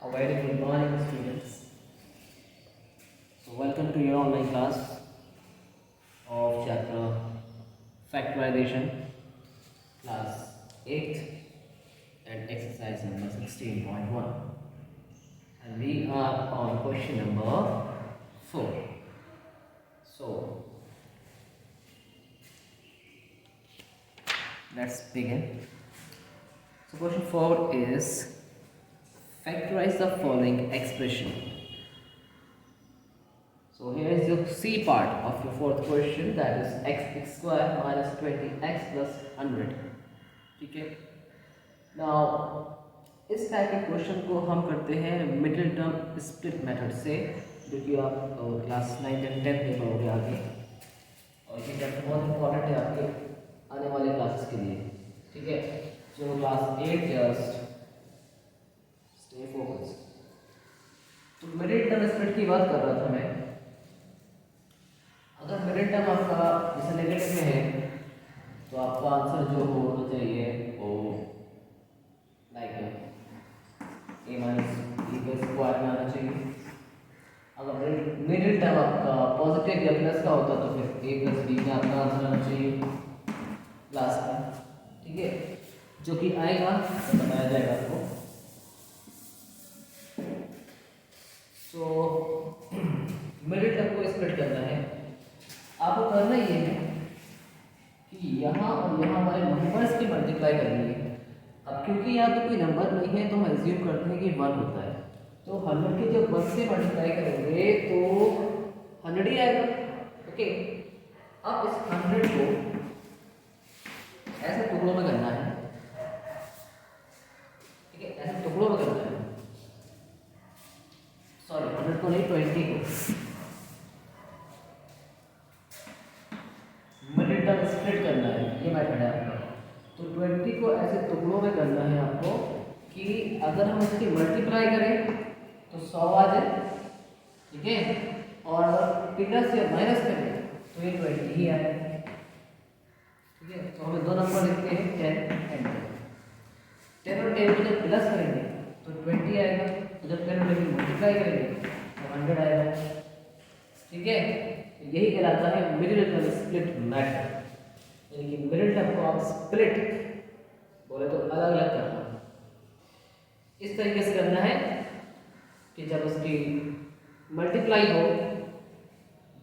A very good morning, students. So, welcome to your online class of chapter Factorization, class 8th and exercise number 16.1. And we are on question number 4. So, let's begin. So, question 4 is factorize the following expression. So here is your C part of your fourth question, that is x square minus 20x plus 100. ठीक है. Now इस type के question को हम करते हैं middle term split method से, जो कि आप क्लास 9 एंड 10 में पढ़ोगे आगे, और ये चैप्टर बहुत इंपॉर्टेंट है आपके आने वाले क्लासेस के लिए. ठीक है. जो क्लास 8 जस्ट स्टे फोकस. तो मिडिल टर्म स्प्लिट की बात कर रहा था मैं. अगर मिडिल टर्म आपका जैसे नेगेटिव में है तो आपका आंसर जो होना चाहिए वो लाइक ए माइनस बी का स्क्वायर में आना चाहिए. अगर मिडिल टर्म आपका पॉजिटिव या प्लस का होता तो फिर ए प्लस बी का आपका आंसर आना चाहिए लास्ट में. ठीक है. जो कि आएगा तो बताया जाएगा आपको. तो मिडिल टर्म को स्प्लिट करना है. आपको करना ये है कि यहाँ और यहाँ वाले नंबर्स की मल्टीप्लाई करनी है. अब क्योंकि यहाँ पे कोई नंबर नहीं है तो हम एज्यूम करते हैं कि 1 होता है. तो 100 की जब 1 से मल्टीप्लाई करेंगे तो 100 ही आएगा. ओके. अब इस 100 को ऐसे टुकड़ों में करना है. ठीक है. ऐसे टुकड़ों में करना है. सॉरी 100 को नहीं, 20 को. मिडिल टर्म स्प्लिट करना है, ये मेथड है आपका. तो 20 को ऐसे टुकड़ों में करना है आपको कि अगर हम इसकी मल्टीप्लाई करें तो 100 आ जाए. ठीक है. और अगर प्लस या माइनस करें तो ये 20 ही आए. ठीक है. तो हमें दो नंबर लिखते हैं 10 एंड 10 और 10 को जब प्लस करेंगे तो 20 आएगा. तो जब 10 और 10 मल्टीप्लाई करेंगे तो 100 आएगा. ठीक है. यही कहलाता है मिडिल टर्म स्प्लिट मेथड. यानी कि मिडिल टर्म को आप स्प्लिट बोले तो अलग अलग करना. इस तरीके से करना है कि जब उसकी मल्टीप्लाई हो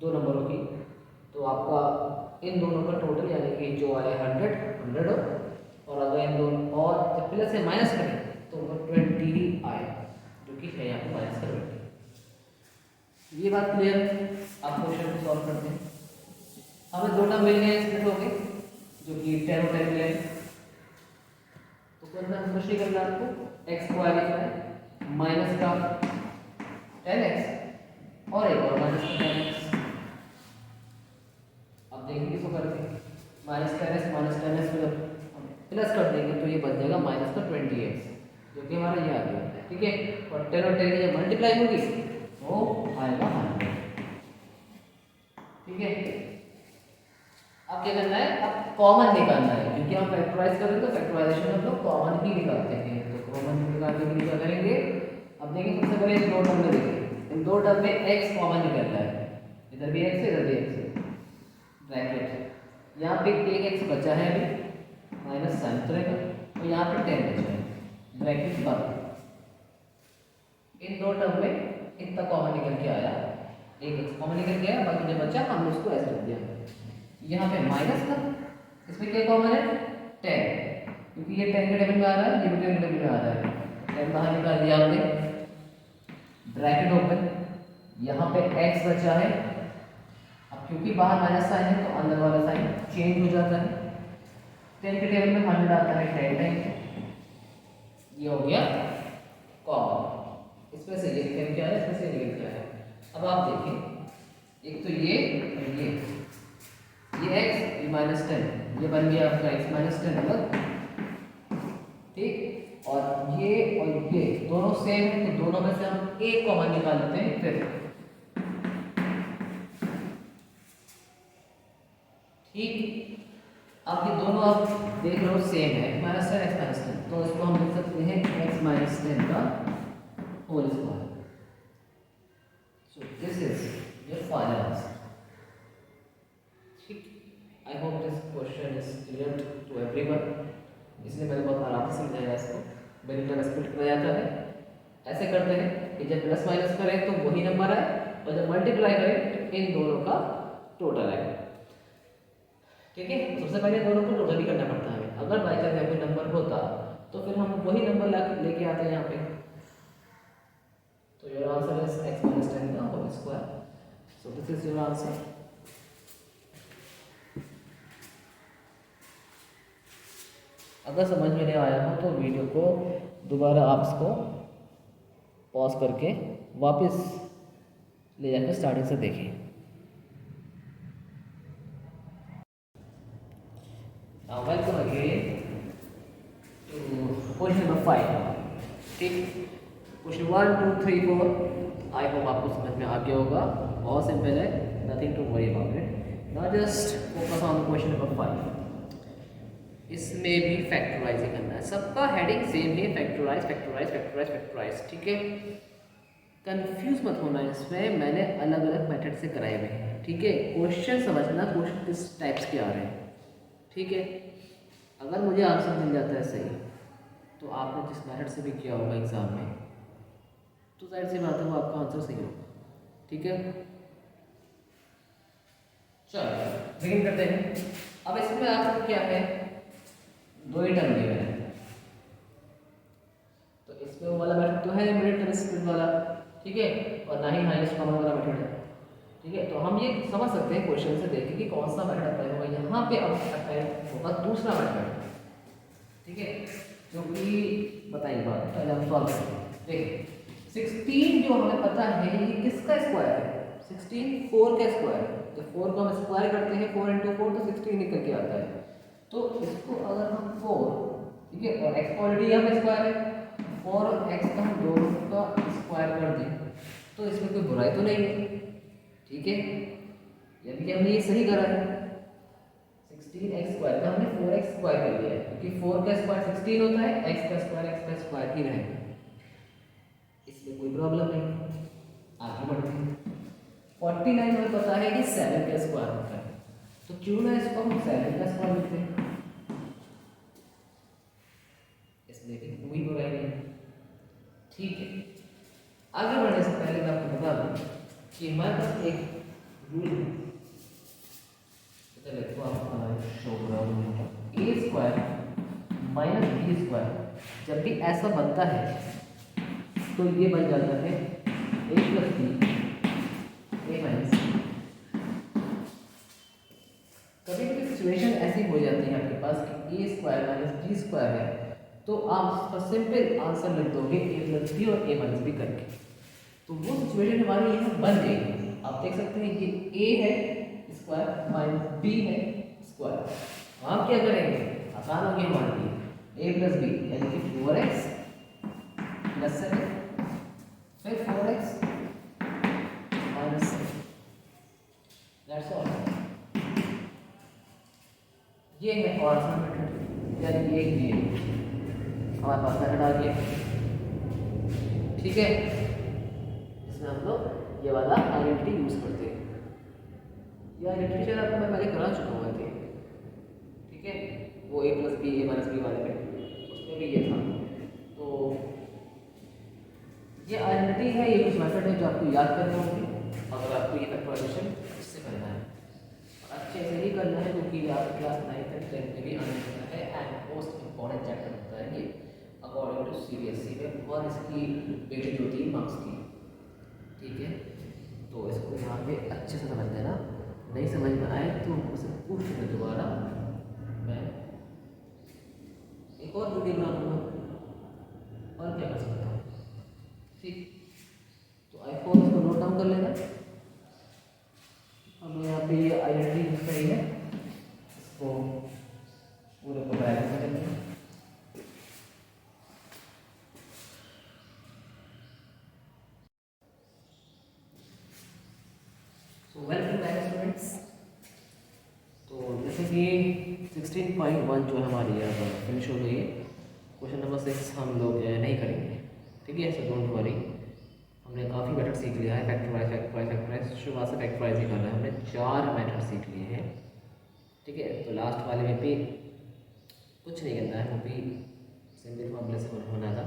दो नंबरों की तो आपका इन दोनों का टोटल यानी कि जो आए 100 हो, और अगर इन दोनों और जब प्लस से माइनस करें तो वो 20 ही आए, जो कि है यहाँ पे माइनस का 20. ये बात क्लियर. आप क्वेश्चन को सॉल्व करते हैं. हमें दो टर्म मिल गए स्प्लिट हो गए, जो कि 10 और 10 मिले. तो करना कुछ नहीं करना आपको. एक्स स्क्वायर लिखना है माइनस का 10x और एक और माइनस का 10x. अब देखेंगे इसको करके माइनस 10x को जब हम प्लस कर देंगे तो ये बन जाएगा माइनस का 20x, जो कि हमारा ये आ गया. ठीक है. और 10 और 10 की जब मल्टीप्लाई होगी तो आएगा 100. ठीक है. अब क्या करना है, अब कॉमन निकालना है, क्योंकि हम फैक्टराइज कर रहे हैं तो फैक्टराइजेशन हम लोग कॉमन ही निकालते हैं. तो कॉमन निकालने के लिए क्या करेंगे, अब देखिए सबसे पहले इन दो टर्म में देखिए. इन दो टर्म में x कॉमन निकल रहा है. इधर भी x है इधर भी x है. ब्रैकेट. यहाँ पे एक x बचा है अभी माइनस साइन रहेगा, और यहाँ पे 10 बचा है. ब्रैकेट बंद. इन दो टर्म में इतना कॉमन निकल के आया, एक x कॉमन निकल के आया, बाकी जो बचा हमने उसको ऐसे रख दिया. यहाँ पे माइनस का, इसमें क्या कॉमन है 10, क्योंकि ये 10 के टेबल में आ रहा है, ये भी 10 के टेबल में आ रहा है. 10 बाहर निकाल दिया हमने. Bracket open. यहाँ पे x बचा है. अब क्योंकि बाहर माइनस साइन है तो अंदर वाला साइन चेंज हो जाता है. 10 के टेबल में 100 आता है 10 टाइम. ये हो गया कॉमन. इसमें से ये निकल के आया, इसमें से निकल के आया. अब आप देखिए, एक तो ये x ये माइनस 10, ये बन गया आपका x माइनस 10 अलग. ठीक. और ये दोनों सेम है तो दोनों में से हम एक कॉमन निकाल लेते हैं फिर. ठीक. अब ये दोनों आप देख रहे हो सेम है, माइनस 10 x माइनस 10, तो इसको हम लिख सकते हैं x माइनस 10 का whole square. So this is your final answer. ठीक, I hope this question is clear to everyone. इसलिए मैंने बहुत आराम से समझाया इसको, मेरी तरह स्प्लिट किया जाता है। ऐसे करते हैं कि जब प्लस माइनस करें तो वही नंबर आए, और जब मल्टीप्लाई करें तो इन दोनों का टोटल आए। ठीक है, सबसे पहले दोनों को टोटल ही करना पड़ता है हमें। अगर बाई चांस कोई नंबर होता तो फिर हम वही नंबर लेके आते हैं यहाँ पे। तो योर आंसर इज x - 10 का whole square. So this is your answer. अगर समझ में नहीं आया हो तो वीडियो को दोबारा आप इसको पॉज करके वापस ले जाकर स्टार्टिंग से देखें। Welcome again to question number 5। ठीक, क्वेश्चन 1 2 3 4 आई होप आपको समझ में आ गया होगा। बहुत सिंपल है, nothing to worry about it. Now just focus on question number 5। इसमें भी फैक्टराइज ही करना है, सबका हेडिंग सेम है, फैक्टराइज फैक्टराइज फैक्टराइज फैक्टराइज। ठीक है, कंफ्यूज मत होना, इसमें मैंने अलग अलग मेथड से कराए हुए हैं। ठीक है, क्वेश्चन समझना, क्वेश्चन किस टाइप्स के आ रहे हैं। ठीक है, अगर मुझे आंसर मिल जाता है सही, तो आपने जिस मेथड से भी किया होगा एग्जाम में, तो जाहिर सी बात है वो आपका आंसर सही होगा। ठीक है, चलो बिगिन करते हैं। अब इसमें आपको क्या है, दो ही टर्म दिए हैं, तो इसमें वो वाला मेथड तो है मिडिल टर्म स्प्लिट वाला। ठीक है, और ना ही हाईएस्ट कॉमन वाला मेथड है। ठीक है, तो हम ये समझ सकते हैं क्वेश्चन से देख के कि कौन सा मेथड अप्लाई होगा। यहाँ पे अब अप्लाई होगा दूसरा मेथड। ठीक है, जो कि बताइए बात, पहले हम सॉल्व करेंगे। देखिए 16 जो हमें पता है ये किसका स्क्वायर है, 16 4 का स्क्वायर है। जब 4 को हम स्क्वायर करते हैं 4 × 4 तो 16 निकल के आता है। तो इसको अगर हम 4, ठीक है, और x ऑलरेडी यहाँ पे स्क्वायर है, 4 और x का हम दोनों का स्क्वायर कर दें तो इसमें कोई बुराई तो नहीं है। ठीक है, यानी कि हमने ये सही करा है, 16x स्क्वायर का हमने 4x स्क्वायर कर लिया है, क्योंकि 4 का स्क्वायर 16 होता है, x का स्क्वायर ही रहेगा, इसमें कोई प्रॉब्लम नहीं। आगे बढ़ते हैं। 49 हमें पता है कि 7 का स्क्वायर होता है, तो क्यों ना इसको हम 7 का स्क्वायर लिखते हैं, इसमें भी कोई बुराई नहीं। ठीक है, आगे बढ़ने से पहले मैं आपको बता दूं कि हमारे पास एक रूल है, चलिए तो आप शो करा a square minus b square जब भी ऐसा बनता है तो ये बन जाता है a plus B a minus. कभी कभी सिचुएशन ऐसी हो जाती है आपके पास कि a square minus b square है, तो आप उसका सिंपल आंसर लिख दोगे a प्लस बी और a माइनस बी करके। तो वो सिचुएशन हमारी यहाँ बन गई। आप देख सकते हैं ये a है स्क्वायर माइनस b है स्क्वायर। आप क्या करेंगे, आसान हो गया हमारे लिए, a प्लस बी यानी कि 4x प्लस 7 फिर 4x माइनस 7, दैट्स ऑल। ये है आंसर मेथड, यानी कि एक ये हमारे पास मेथड आ गया। ठीक है, इसमें हम लोग ये वाला आइडेंटिटी यूज करते हैं। ये आइडेंटिटी शायद आपको मैं पहले करा चुका हुआ थे। ठीक है, वो a plus B a minus B वाले में, उसमें भी ये था। तो ये आइडेंटिटी है, ये कुछ मेथड है जो आपको याद करने होंगे अगर आपको ये फैक्टराइजेशन इससे करना है। अच्छे से ही करना है क्योंकि ये आपके क्लास 9th और 10th में भी आने वाला है एंड मोस्ट इम्पॉर्टेंट चैप्टर होता है ये अकॉर्डिंग टू CBSE में, और इसकी वेटेज होती है मार्क्स की। ठीक है, तो इसको यहाँ पे अच्छे से समझ लेना, नहीं समझ में आए तो मुझसे पूछ लेना दोबारा, मैं एक और वीडियो बना दूँगा और क्या कर सकता हूँ। ठीक, तो i4 इसको नोट डाउन कर लेना। हमें यहाँ पे ये आइडेंटिटी यूज करेंगे, इसको पूरे को ब्रैकेट में करेंगे। So welcome back students. तो जैसे कि 16.1 जो है हमारी फिनिश हो गई है, क्वेश्चन नंबर 6 हम लोग नहीं करेंगे। ठीक है, सो डोंट वरी। हमने काफ़ी मेथड सीख लिया है, फैक्टराइज फैक्टराइज फैक्टराइज, शुरुआत से फैक्टराइज ही कर रहे हैं, हमने 4 मेथड सीख लिए हैं। ठीक है, तो लास्ट वाले में भी कुछ नहीं करना है, वो भी सिंपल फॉर्मूले से होना था।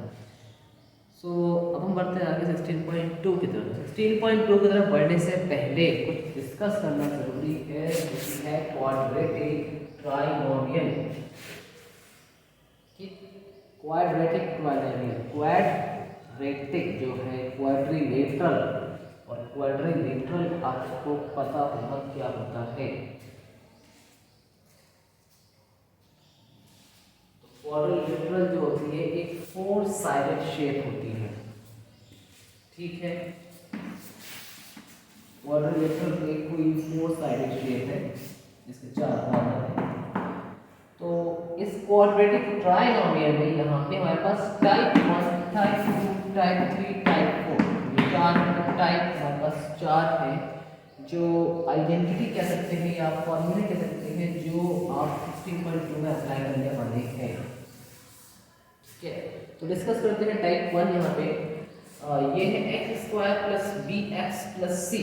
सो अब हम बढ़ते हैं आगे 16.2 की तरफ। 16.2 की तरफ बढ़ने से पहले कुछ डिस्कस करना जरूरी है, जो कि है quadratic trinomial. Quadratic trinomial, quadratic जो है क्वाड्रिलेटरल, और क्वाड्रिलेटरल आपको पता होगा क्या होता है। क्वाड्रिलेटरल जो होती है एक 4 साइडेड शेप होती है। ठीक है, क्वाड्रिलेटरल एक कोई 4 साइडेड शेप है जिसके 4 कॉर्नर हैं। तो इस क्वाड्रेटिक ट्राइनोमियल में यहाँ पे हमारे पास type 1, type 2, type 3, type 4, 4 type हमारे पास 4 है, जो आइडेंटिटी कह सकते हैं या फॉर्मूले कह सकते हैं, जो आप 16.2 में अप्लाई करने वाले हैं। ठीक है, तो डिस्कस करते हैं टाइप 1। यहाँ पे ये है x square plus b x plus c.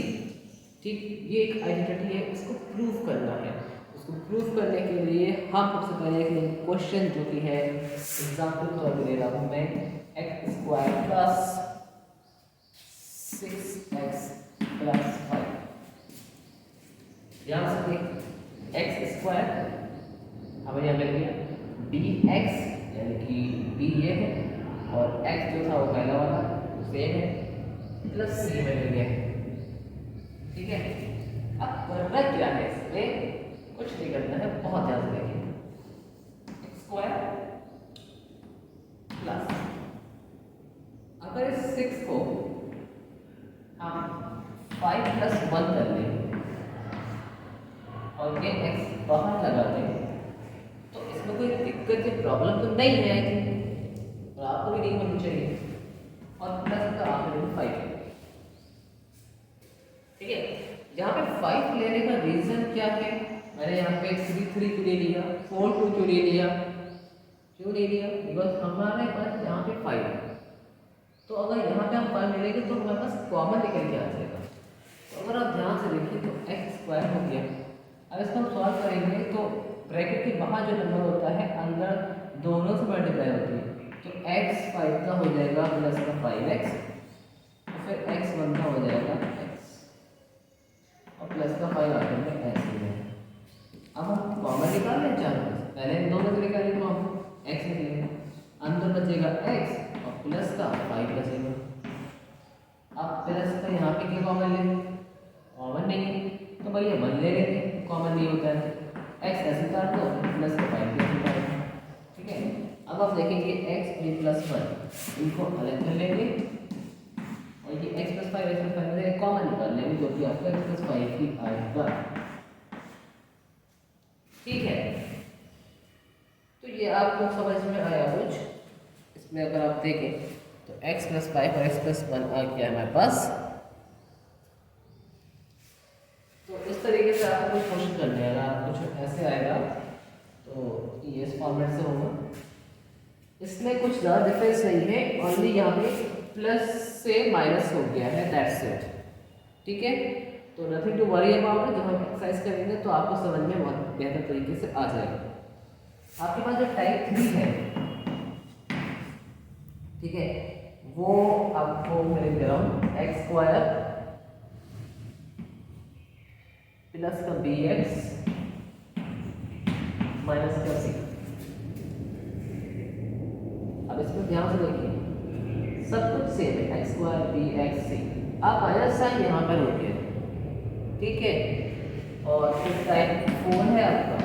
ठीक, ये एक आइडेंटिटी है, इसको प्रूव करना है। उसको प्रूव करने के लिए हम सबसे पहले एक क्वेश्चन जो कि है एग्जाम्पल तौर पर ले रहा हूँ मैं, x square plus 6x plus 5। यहाँ से एक्स स्क्वायर हमें यहाँ मिल गया, बी एक्स यानी कि बी ये है, और एक्स जो था वो पहला वाला सेम है, प्लस सी में मिल गया। ठीक है, अब करना क्या है, इसमें कुछ नहीं करना है, बहुत ध्यान से देखिए। एक्स स्क्वायर प्लस, अगर इस 6 को हम 5 प्लस 1 कर लें और ये x बाहर लगा दें, तो इसमें कोई दिक्कत या प्रॉब्लम तो नहीं है और आपको भी नहीं होनी चाहिए। और प्लस का आखिर में 5 है। ठीक है, यहाँ पे 5 लेने का रीजन क्या है, मैंने यहाँ पे 3 क्यों ले लिया, 4 क्यों ले लिया, क्यों ले लिया, बिकॉज हमारे पास यहाँ पे 5 है। तो अगर यहाँ पे हम 5 ले लेंगे तो हमारे पास कॉमन निकल के आ जाएगा। तो अगर आप ध्यान से देखिए तो एक्स स्क्वायर हो गया। अब इसको हम सॉल्व करेंगे तो ब्रैकेट के बाहर जो नंबर होता है अंदर दोनों से मल्टीप्लाई होती है, तो x 5 का हो जाएगा प्लस का 5x, और फिर x 1 का हो जाएगा x, और प्लस का 5 आखिर में ऐसे ही है। अब हम कॉमन निकाल लें, चार पहले इन दोनों से निकालेंगे तो हम x निकलेगा, अंदर बचेगा x और प्लस का 5 बचेगा। अब प्लस का यहाँ पे क्या कॉमन लें, कॉमन नहीं है तो भैया 1 ले लेंगे, कॉमन नहीं होता है, x ऐसे काट दो, प्लस का 5 भी ऐसे काट दो। ठीक है, अब आप देखेंगे x भी प्लस 1 इनको अलग कर लेंगे, और ये x प्लस 5 में कॉमन निकाल लेंगे, जो कि आपका x प्लस 5 ही आएगा। ठीक है, तो ये आपको समझ में आया कुछ। इसमें अगर आप देखें तो x प्लस 5 और x प्लस 1 आ गया हमारे पास। तो इस तरीके से आपको कुछ क्वेश्चन करने हैं, अगर कुछ ऐसे आएगा तो ये इस फॉर्मेट से होगा। इसमें कुछ ज़्यादा डिफरेंस नहीं है, ओनली यहाँ पे प्लस से माइनस हो गया है, दैट्स इट। ठीक है, तो नथिंग टू वरी अबाउट। जब हम एक्सरसाइज करेंगे तो आपको समझ में बहुत बेहतर तरीके से आ जाएगा। आपके पास जो टाइप 3 है, ठीक है, वो आपको मैं लिख दे रहा हूँ एक्स स्क्वायर प्लस का बी एक्स माइनस का सी। अब इसको ध्यान से देखिए, सब कुछ सेम है, एक्स स्क्वायर बी एक्स सी। अब माइनस साइन यहाँ पर हो गया, ठीक है, और फिर टाइप 4 है आपका,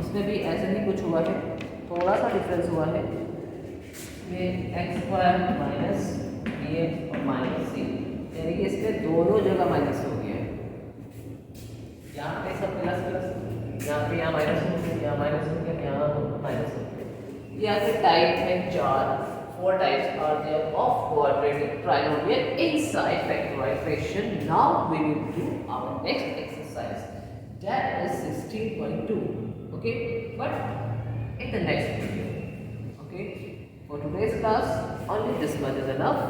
उसमें भी ऐसे ही कुछ हुआ है, थोड़ा सा डिफरेंस हुआ है। ये x square minus B x और माइनस सी, यानी कि इसमें दोनों जगह माइनस हो गया है। यहाँ पे सब प्लस प्लस, यहाँ पे यहाँ माइनस हो गया, यहाँ माइनस हो गया, यहाँ माइनस हो गया। यहाँ पे टाइप है 4 types are there of quadratic trinomial inside factorization. Now we will do our next exercise, that is 16.2. okay, but in the next video. Okay, for today's class only this much is enough.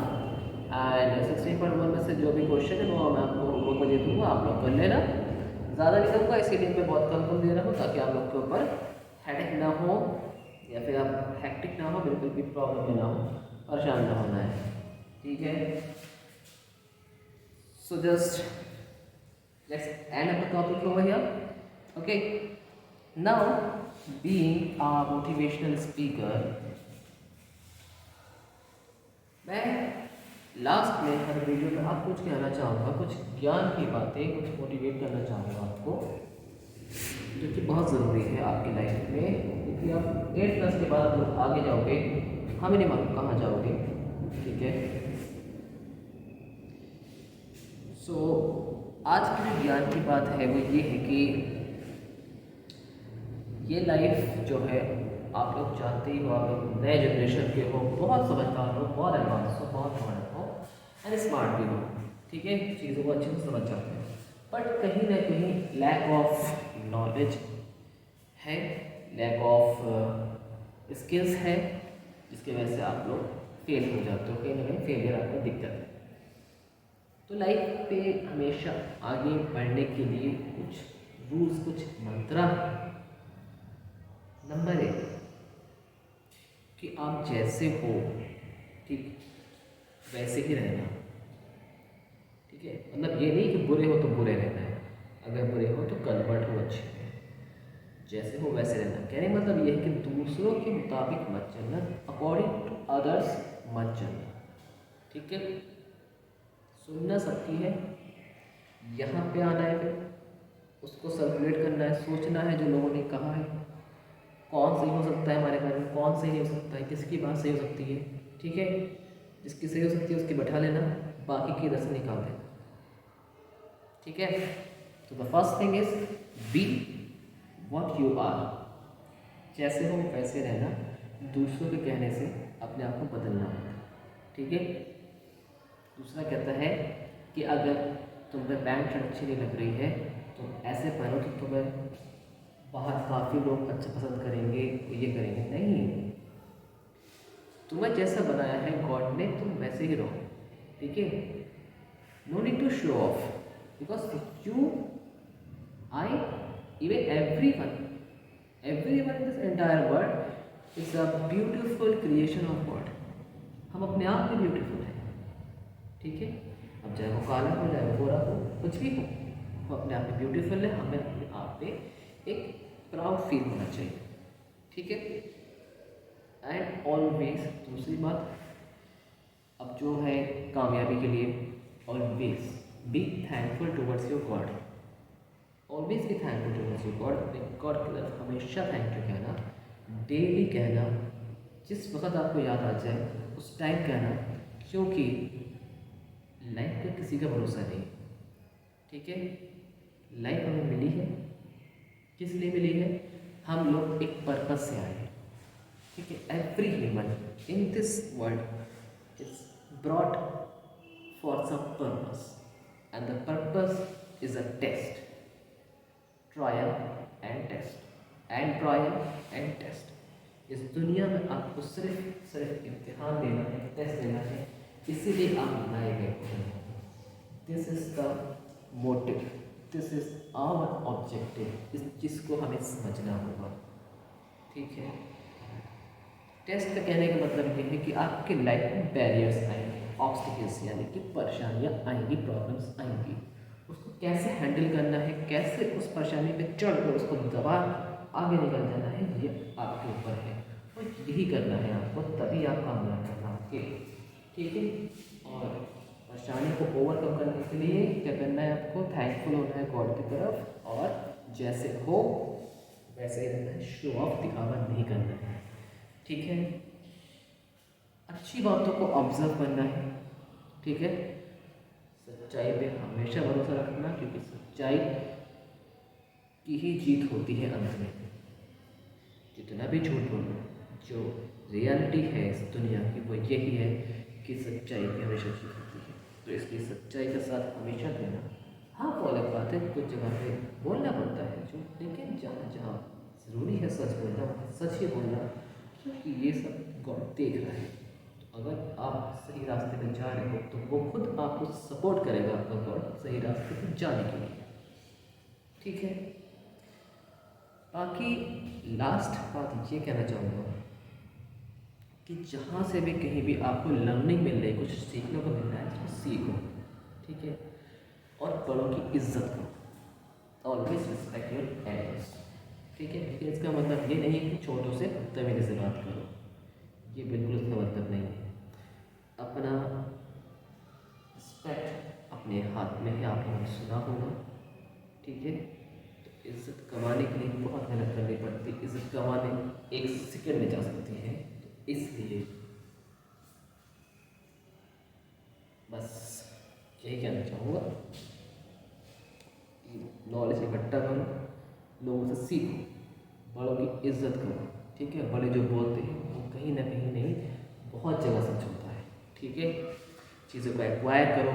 And 16.1 में से जो भी question है वो मैं आपको homework में दे दूँगा, आप लोग कर लेना। ज़्यादा नहीं दूँगा, इसीलिए मैं बहुत कम कम दे रहा हूँ ताकि आप लोग के ऊपर हेडेक ना हो या फिर आप हैक्टिक ना हो, बिल्कुल भी प्रॉब्लम ना हो, परेशान ना होना है, ठीक है। So just let's end up the topic over here, okay. Now being a motivational speaker, मैं लास्ट में हर वीडियो में आप कुछ कहना चाहूँगा, कुछ ज्ञान की बातें, कुछ मोटिवेट करना चाहूँगा आपको, जो कि बहुत ज़रूरी है आपकी लाइफ में, क्योंकि आप 8+ के बाद आप आगे जाओगे, हमें नहीं मालूम कहाँ जाओगे, ठीक है। सो आज की जो ज्ञान की बात है वो ये है कि ये लाइफ जो है, आप लोग चाहते ही हो, आप लोग नए जनरेशन के हो, बहुत समझदार हो, बहुत एडवांस हो, बहुत स्मार्ट हो एंड स्मार्ट भी हो, ठीक है, चीज़ों को अच्छे से समझ जाते हैं, बट कहीं ना कहीं लैक ऑफ नॉलेज है, लैक ऑफ स्किल्स है, जिसकी वजह से आप लोग फेल हो जाते हो, कहीं ना कहीं फेलियर आपको दिख जाता है। तो लाइफ पे हमेशा आगे बढ़ने के लिए कुछ रूल्स, कुछ मंत्रा। नंबर 1 कि आप जैसे हो, ठीक, वैसे ही रहना, ठीक है। मतलब ये नहीं कि बुरे हो तो बुरे रहना है, अगर बुरे हो तो कन्वर्ट हो अच्छे में, जैसे हो वैसे रहना। कहने का मतलब ये है कि दूसरों के मुताबिक मत चलना, अकॉर्डिंग टू अदर्स मत चलना, ठीक है। सुनना सबकी है, यहाँ पे आना है, फिर उसको सर्कुलेट करना है, सोचना है जो लोगों ने कहा है, कौन सही हो सकता है हमारे बारे में, कौन सही नहीं हो सकता है, किसकी बात सही हो सकती है, ठीक है। जिसकी सही हो सकती है उसकी बैठा लेना, बाकी की इधर से निकाल देना, ठीक है। तो the first thing is be what you are, जैसे हो वैसे रहना, दूसरों के कहने से अपने आप को बदलना होता है, ठीक है। दूसरा कहता है कि अगर तुम पे पैंट शर्ट अच्छी नहीं लग रही है तो ऐसे पहनो तो तुम्हें बाहर काफ़ी लोग अच्छा पसंद करेंगे, ये करेंगे, नहीं, तुम्हें जैसा बनाया है गॉड ने, तुम वैसे ही रहो, ठीक है। No need to show off, because you, I, even everyone in this entire world is a beautiful creation of God। हम अपने आप में ब्यूटीफुल हैं, ठीक है। अब चाहे वो काला हो, चाहे वो गोरा हो, कुछ भी हो, वो अपने आप में ब्यूटीफुल है, हमें अपने आप पे एक प्राउड फील होना चाहिए, ठीक है। एंड ऑलवेज, दूसरी बात, अब जो है कामयाबी के लिए, always be thankful towards your God, always be thankful towards your God. अपने गॉड की तरफ हमेशा थैंक यू कहना, डेली कहना, जिस वक्त आपको याद आ जाए उस टाइम कहना, क्योंकि लाइफ का किसी का भरोसा नहीं, ठीक है। लाइफ हमें मिली है, किस लिए मिली है, हम लोग एक पर्पस से आए हैं, ठीक है। Every human in this world is brought for some purpose and the purpose is a test, trial and test, and trial and test. इस दुनिया में आपको सिर्फ इम्तिहान देना है, टेस्ट देना है, इसीलिए आप लाए गए हैं। This is the motive, this is our objective, इस चीज़ को हमें समझना होगा, ठीक है। टेस्ट का कहने का मतलब ये है कि आपके लाइफ में बैरियर्स आएंगे, ऑब्स्टिकल्स यानी कि परेशानियाँ आएंगी, प्रॉब्लम्स आएंगी, उसको कैसे हैंडल करना है, कैसे उस परेशानी पे चढ़ कर उसको दबा आगे निकल जाना है, ये आपके ऊपर है, और यही करना है आपको, तभी आप कामयाब करना आपके, ठीक है। और परेशानी को ओवरकम करने के लिए क्या करना है, आपको थैंकफुल होना है गॉड की तरफ, और जैसे हो वैसे ही रहना है, शो ऑफ दिखावा नहीं करना है, ठीक है। अच्छी बातों को ऑब्जर्व करना है, ठीक है। सच्चाई पे हमेशा भरोसा रखना, क्योंकि सच्चाई की ही जीत होती है अंत में। जितना भी झूठ बोलो, जो रियलिटी है इस दुनिया की वो यही है कि सच्चाई की हमेशा जीत होती है, तो इसलिए सच्चाई के साथ हमेशा रहना। हाँ, वो अलग बात है, कुछ जगह पे बोलना पड़ता है जो, लेकिन जहाँ जहाँ ज़रूरी है सच बोलना, सच ही बोलना, क्योंकि ये सब गॉड देख रहा है, अगर आप सही रास्ते पर जा रहे हो तो वो खुद आपको सपोर्ट करेगा, आपका गॉड, सही रास्ते पर जाने के लिए। ठीक है। बाकी लास्ट बात ये कहना चाहूँगा कि जहाँ से भी कहीं भी आपको लर्निंग मिल रही है, कुछ सीखने को मिल रहा है, उसको सीखो। ठीक है। और बड़ों की इज्जत करो, ऑलवेज रिस्पेक्ट योर एल्डर्स। ठीक है। लेकिन इसका मतलब ये नहीं है कि छोटों से बदतमीजी से बात करो, ये बिल्कुल इसका मतलब नहीं है। अपना रिस्पेक्ट अपने हाथ में है, आप लोगों ने सुना होगा। ठीक है। तो इज्जत कमाने के लिए बहुत मेहनत करनी पड़ती है, इज्जत कमाने एक सेकंड में जा सकती है। तो इसलिए बस यही कहना चाहूँगा कि नॉलेज इकट्ठा करो, लोगों से सीखो, बड़ों की इज्जत करो। ठीक है। बड़े जो बोलते हैं वो कहीं ना कहीं नहीं, बहुत जगह सच होता है। ठीक है। चीज़ों को एक्वायर करो,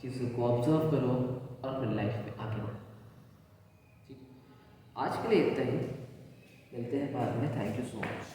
चीज़ों को ऑब्जर्व करो और अपनी लाइफ में आगे बढ़ो। ठीक। आज के लिए इतना ही, मिलते हैं बाद में। Thank you so much.